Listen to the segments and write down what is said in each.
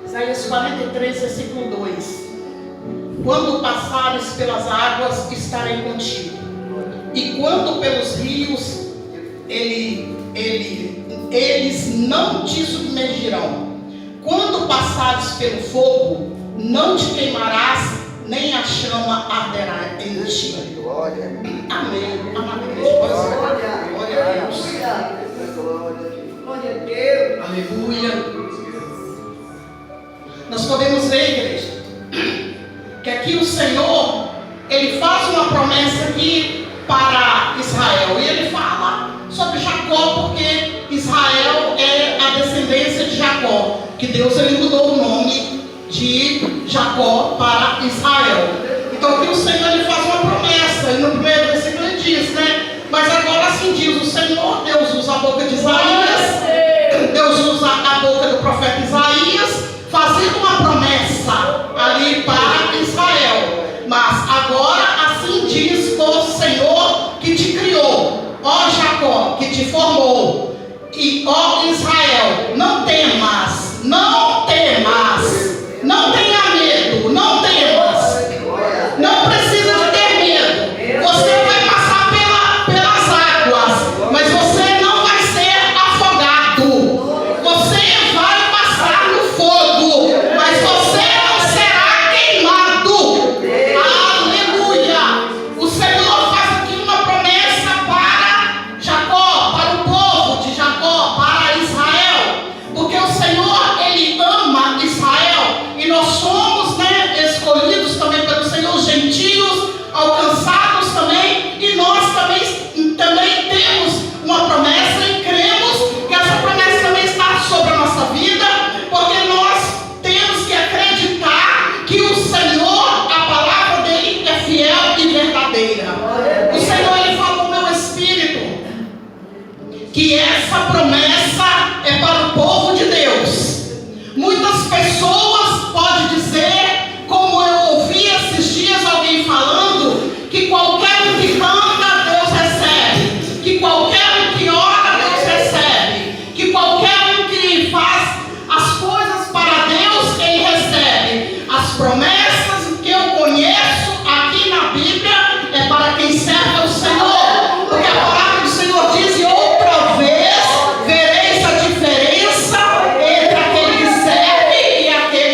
Isaías 43, versículo 2. Quando passares pelas águas, estarei contigo. E quando pelos rios, eles não te submergirão. Quando passares pelo fogo, não te queimarás, nem a chama arderá em ti. Amém. Amada igreja, glória a Deus. Glória a Deus. Aleluia. Nós podemos ver, igreja, que aqui o Senhor, Ele faz uma promessa aqui para Israel. E Ele fala sobre Jacó, porque Israel é a descendência de Jacó. Que Deus, Ele mudou o nome de Jacó para Israel. Então aqui o Senhor, Ele faz uma promessa. E no primeiro versículo Ele diz, né? Mas agora assim diz o Senhor. Deus usa a boca de Isaías. Deus usa a boca do profeta Isaías, fazendo uma promessa ali para Israel. Mas agora assim diz o Senhor que te criou, ó Jacó, que te formou, e ó Israel, não temas, não temas, não tenha medo, não temas, não precisa de ter medo. Você vai passar pelas águas, mas você não vai ser afogado. Você vai passar no fogo, mas você não será queimado. Aleluia! O Senhor faz aqui uma promessa para Jacó, para o povo de Jacó, para Israel, porque o Senhor, Ele ama Israel, e nós somos, né, escolhidos também pelo Senhor, gentios, alcançados também, e nós também temos uma promessa e cremos que essa promessa também está sobre a nossa vida, porque nós temos que acreditar que o Senhor, a palavra dele é fiel e verdadeira. O Senhor, Ele falou no meu espírito que essa promessa é para o povo de Deus. Muitas pessoas podem dizer, como eu ouvi esses dias alguém falando, que qualquer um que canta, Deus recebe, que qualquer um que ora, Deus recebe, que qualquer um que faz as coisas para Deus, Ele recebe. As promessas que eu conheço aqui na Bíblia é para quem serve ao Senhor, porque a palavra do Senhor diz: e outra vez vereis a diferença entre aquele que serve e aquele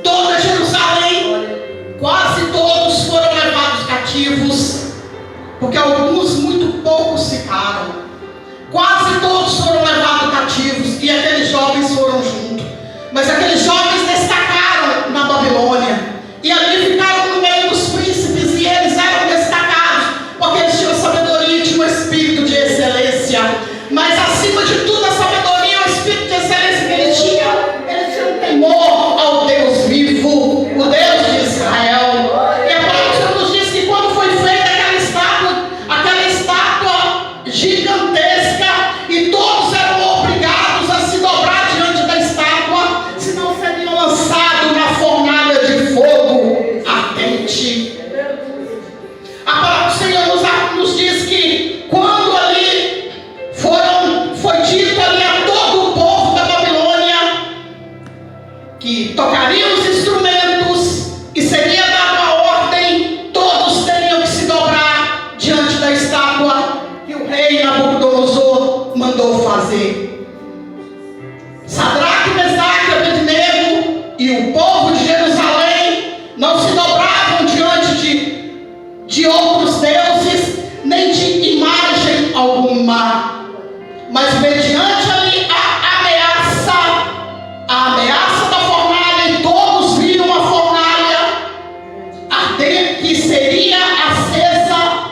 Toda Jerusalém porque alguns, muito poucos ficaram. Quase todos foram levados cativos e aqueles jovens foram junto. Mas aqueles jovens destacaram na Babilônia e ali ficaram no meio dos príncipes, e eles eram destacados porque eles tinham sabedoria e tinham um espírito de excelência. Mas acima de tudo, a sabedoria e o espírito de excelência que eles tinham temor ao Deus vivo, o Deus de Israel. E a palavra do Senhor nos diz que quando foi feita aquela estátua gigantesca, e todos eram obrigados a se dobrar diante da estátua, senão seriam lançados na fornalha de fogo ardente. A palavra do Senhor nos diz que quando ali foi dito ali a todo o povo da Babilônia que tocariam os instrumentos e seria dada a ordem, todos teriam que se dobrar diante da estátua que o rei Nabucodonosor mandou fazer. Sadraque, Mesaque e Abednego e o povo de Jerusalém não se dobravam diante de outros deuses, nem de imagem alguma, mas mediante ali a ameaça da fornalha, e todos viram a fornalha ardente que seria acesa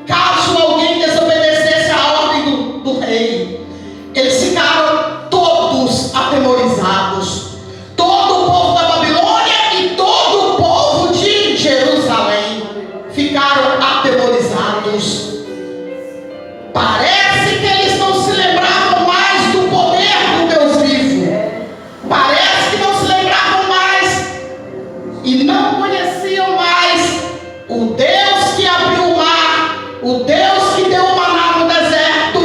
caso alguém desobedecesse a ordem do rei. Eles ficaram todos atemorizados, todo o povo da Babilônia e todo o povo de Jerusalém ficaram atemorizados. Parece que eles não se lembravam mais do poder do Deus vivo. Parece que não se lembravam mais e não conheciam mais o Deus que abriu o mar, o Deus que deu o maná no deserto,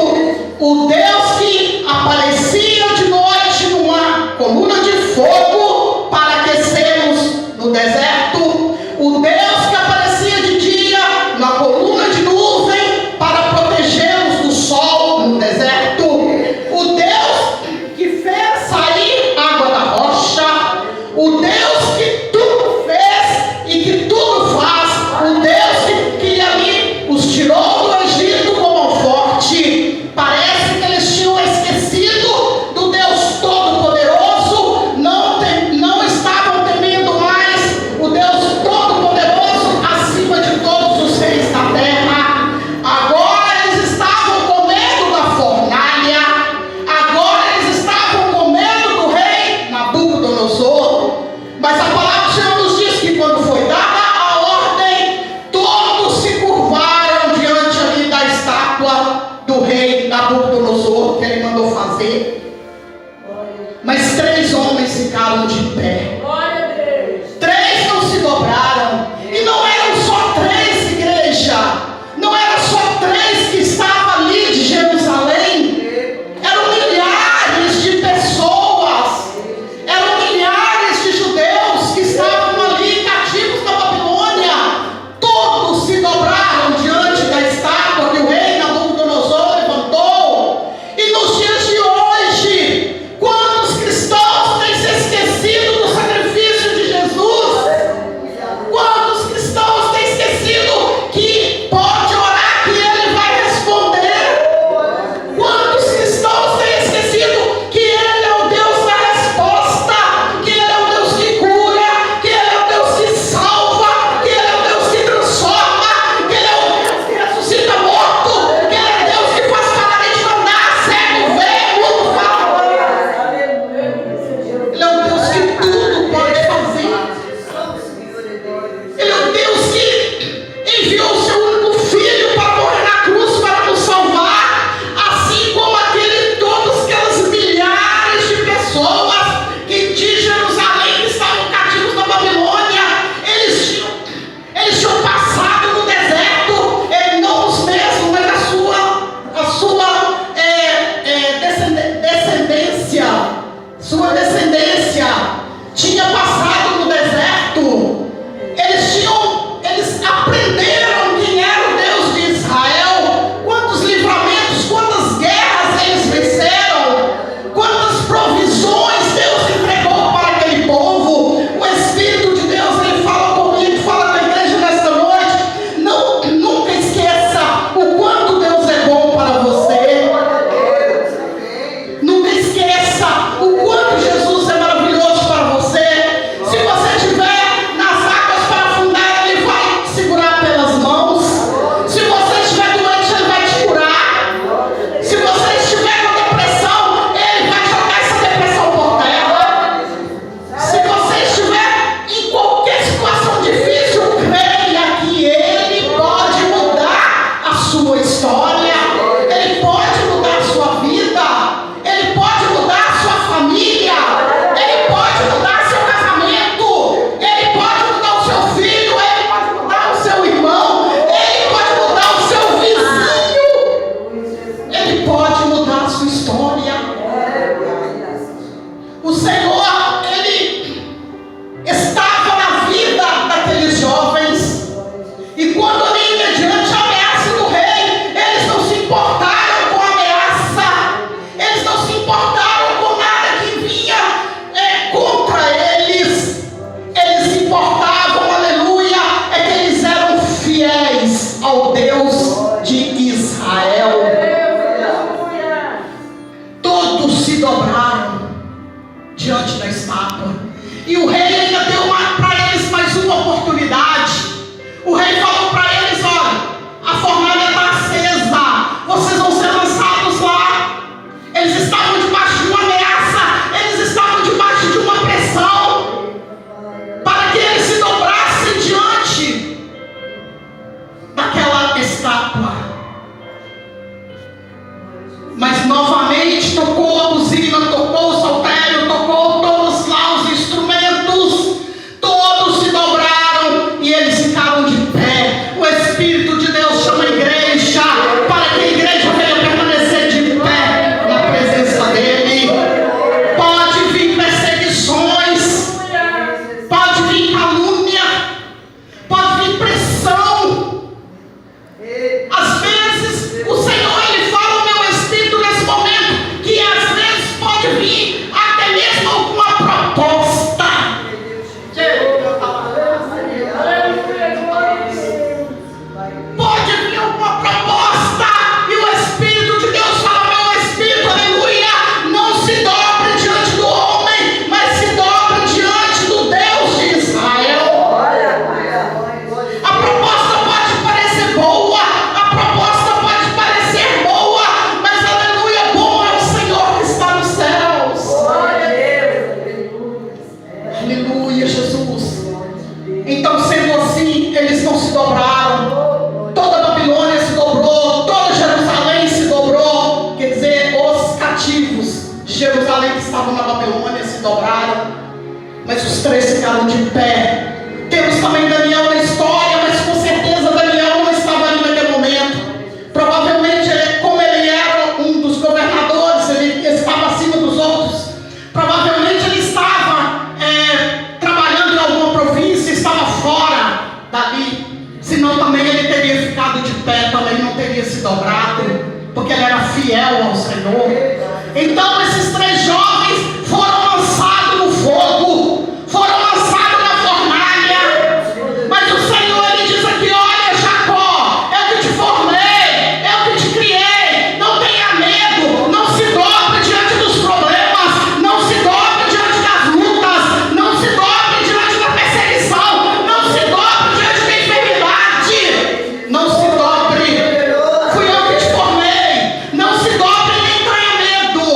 o Deus que aparecia de noite numa coluna de fogo para aquecermos no deserto, o Deus que aparecia de dia na coluna de nuvem para protegê-los do sol no deserto, o Deus que fez sair água da rocha, o Deus que tudo fez e que tudo faz, o Deus que ali os tirou do Egito com mão forte. Parece que eles tinham esquecido do Deus Todo-Poderoso, não estavam temendo mais o Deus Todo-Poderoso, buzina, tocou o saltério, tocou todos lá os instrumentos, todos se dobraram e eles ficaram de pé. O Espírito de Deus chama a igreja para que a igreja venha permanecer de pé na presença dele. Pode vir perseguições, pode vir calúnia, pode vir pressão. Às vezes o Senhor ele fala ao meu espírito nesse momento que às vezes pode vir até mesmo alguma proposta. Pode vir alguma proposta e o Espírito de Deus fala ao meu espírito, aleluia, não se dobre diante do homem, mas se dobre diante do Deus de Israel. A proposta pode parecer boa, a proposta pode parecer boa, mas aleluia, bom é o Senhor que está nos céus. Aleluia, Jesus. Então, sendo assim, eles não se dobraram. Toda a Babilônia se dobrou, toda Jerusalém se dobrou. Quer dizer, os cativos de Jerusalém que estavam na Babilônia se dobraram, mas os três ficaram de pé. Temos também Daniel na história, mas com certeza Daniel não estava ali naquele momento. Provavelmente, como ele era um dos governadores, ele estava acima dos outros. Provavelmente ele estava trabalhando em alguma província, estava fora dali. Senão também ele teria ficado de pé, também não teria se dobrado, porque ele era fiel ao Senhor. Então esses três jovens foram lançados no fogo, foram lançados na fornalha. Mas o Senhor ele diz aqui: olha, Jacó, eu que te formei, eu que te criei, não tenha medo, não se dobre diante dos problemas, não se dobre diante das lutas, não se dobre diante da perseguição, não se dobre diante da enfermidade, não se dobre. Fui eu que te formei, não se dobre nem tenha medo.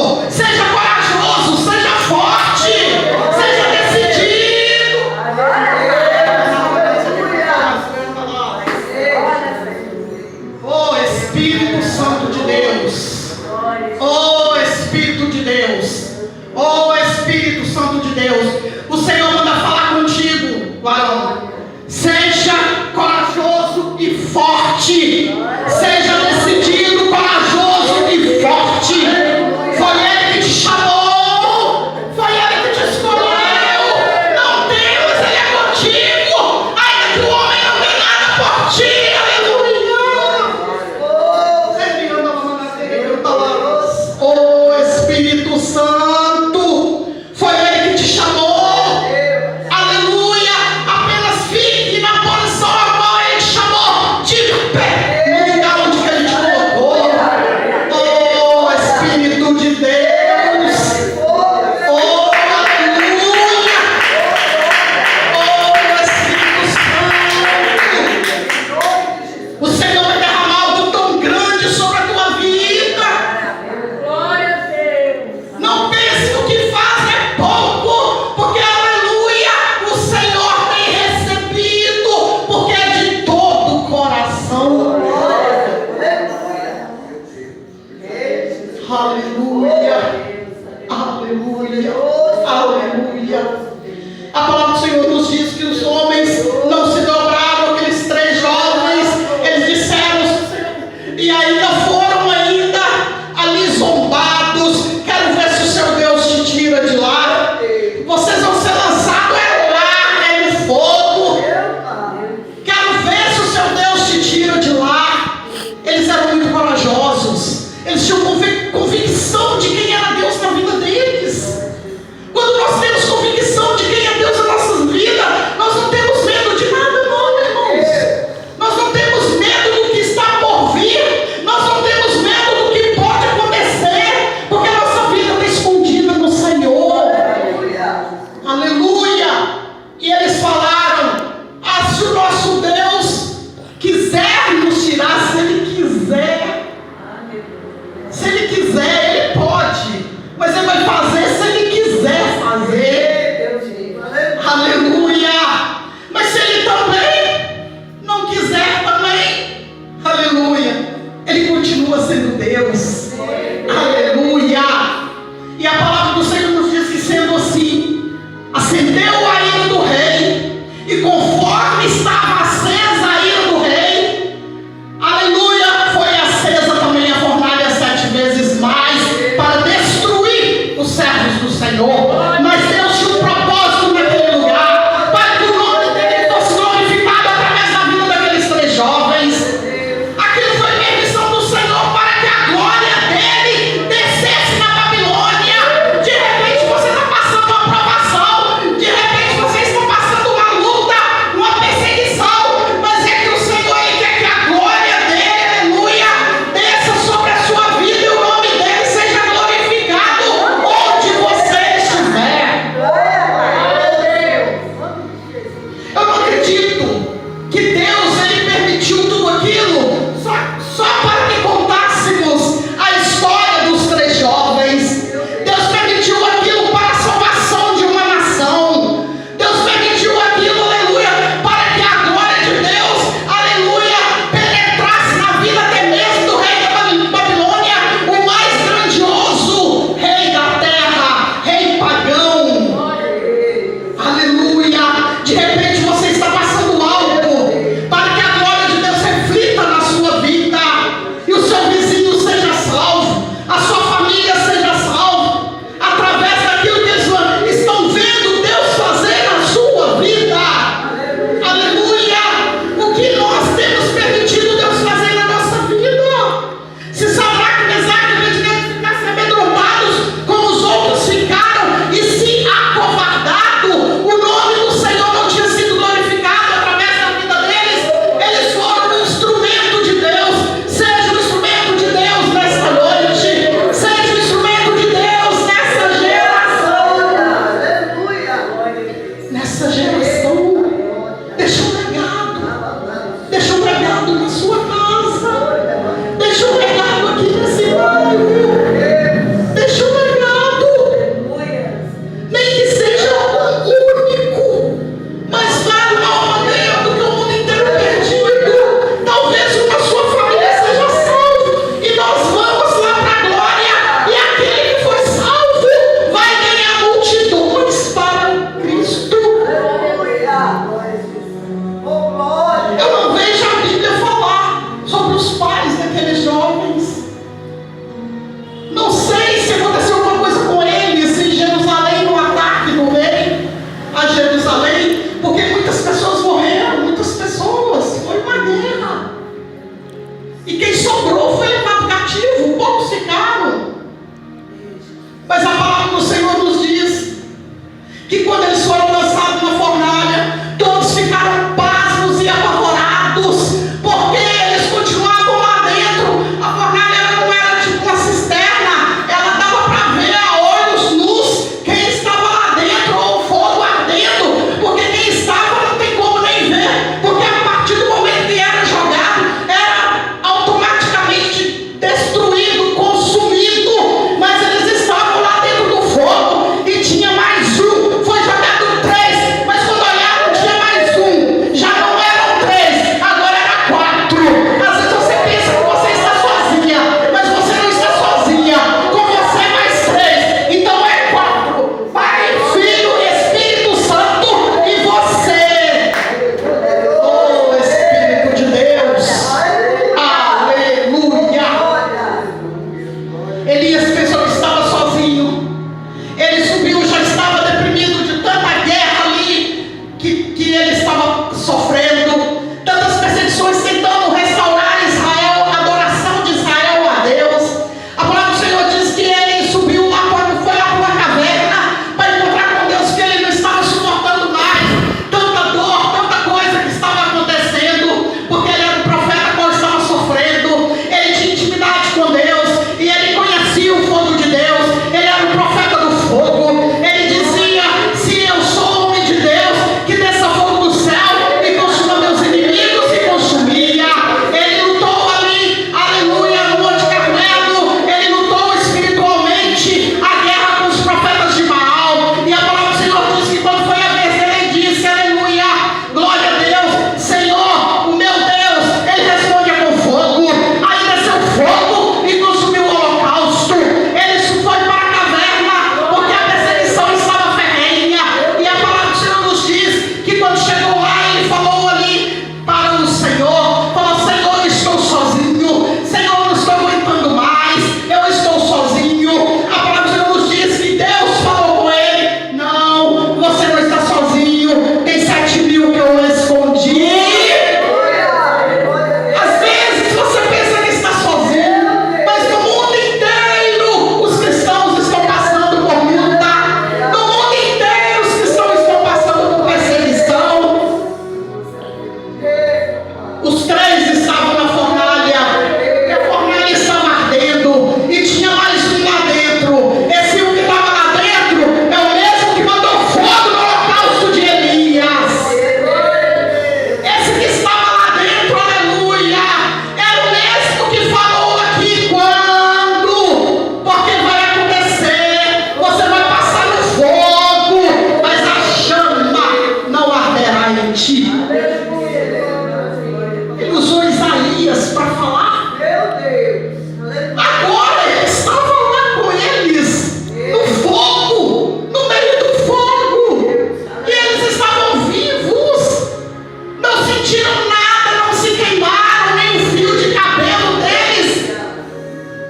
sentiram nada, não se queimaram, nem o fio de cabelo deles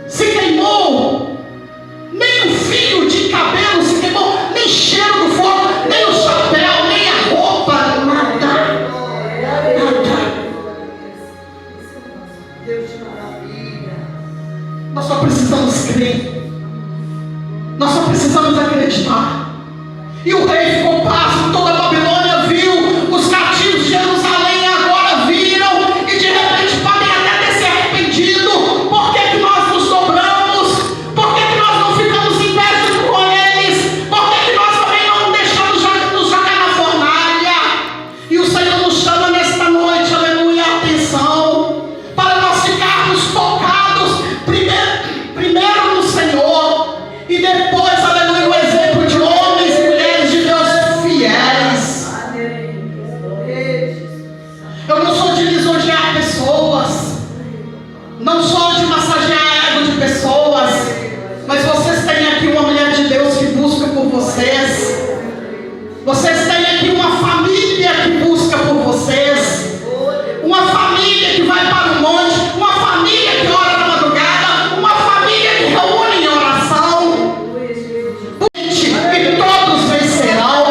se queimou, nem o fio de cabelo se queimou, nem cheiro do fogo, nem o chapéu, nem a roupa, nada. Nós só precisamos crer, nós só precisamos acreditar. E o rei ficou pasmo, toda a Babilônia viu, os cativos de Jerusalém agora viram, e de repente podem até ter se arrependido. Por que nós nos dobramos? Por que nós não ficamos em pé junto com eles? Por que nós também não deixamos nos jogar na fornalha? E o Senhor nos chama nesta noite, aleluia, atenção, para nós ficarmos focados primeiro no Senhor, e depois, aleluia, o exemplo de homens e mulheres de Deus fiéis. Eu não sou de lisonjear pessoas, não sou de massagear ego de pessoas, mas vocês têm aqui uma mulher de Deus que busca por vocês. Vocês têm aqui uma família que busca por vocês, uma família que vai para o monte, uma família que ora na madrugada, uma família que reúne em oração. E todos vencerão,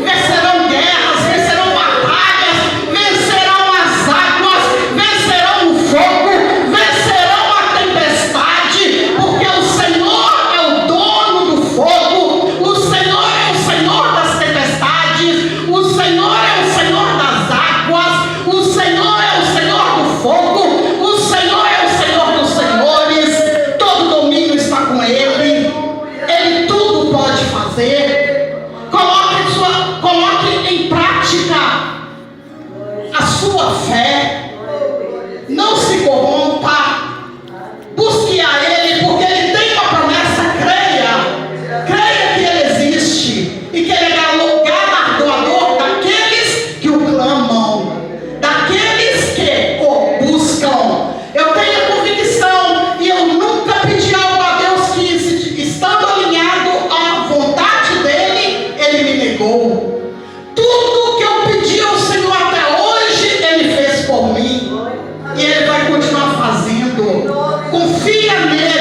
vencerão guerras, vencerão batalhas, vencerão as águas, vencerão o fogo, vencerão a tempestade, porque o Senhor é o dono do fogo, o Senhor é o Senhor das tempestades, o Senhor é o Senhor das águas, o Senhor é o Senhor do fogo, o Senhor é o Senhor dos senhores, todo domínio está com Ele, Ele tudo pode fazer. Coloque em prática a sua fé, não se corrompa, busque a Ele, porque Ele tem uma promessa. Creia que Ele existe e que Ele é galardoador daqueles que o clamam, daqueles que o buscam. Eu tenho a convicção, e eu nunca pedi algo a Deus que, estando alinhado à vontade dEle, Ele me negou. Tudo que eu pedi ao Senhor até hoje, Ele fez por mim, e Ele vai continuar fazendo. Confia nele.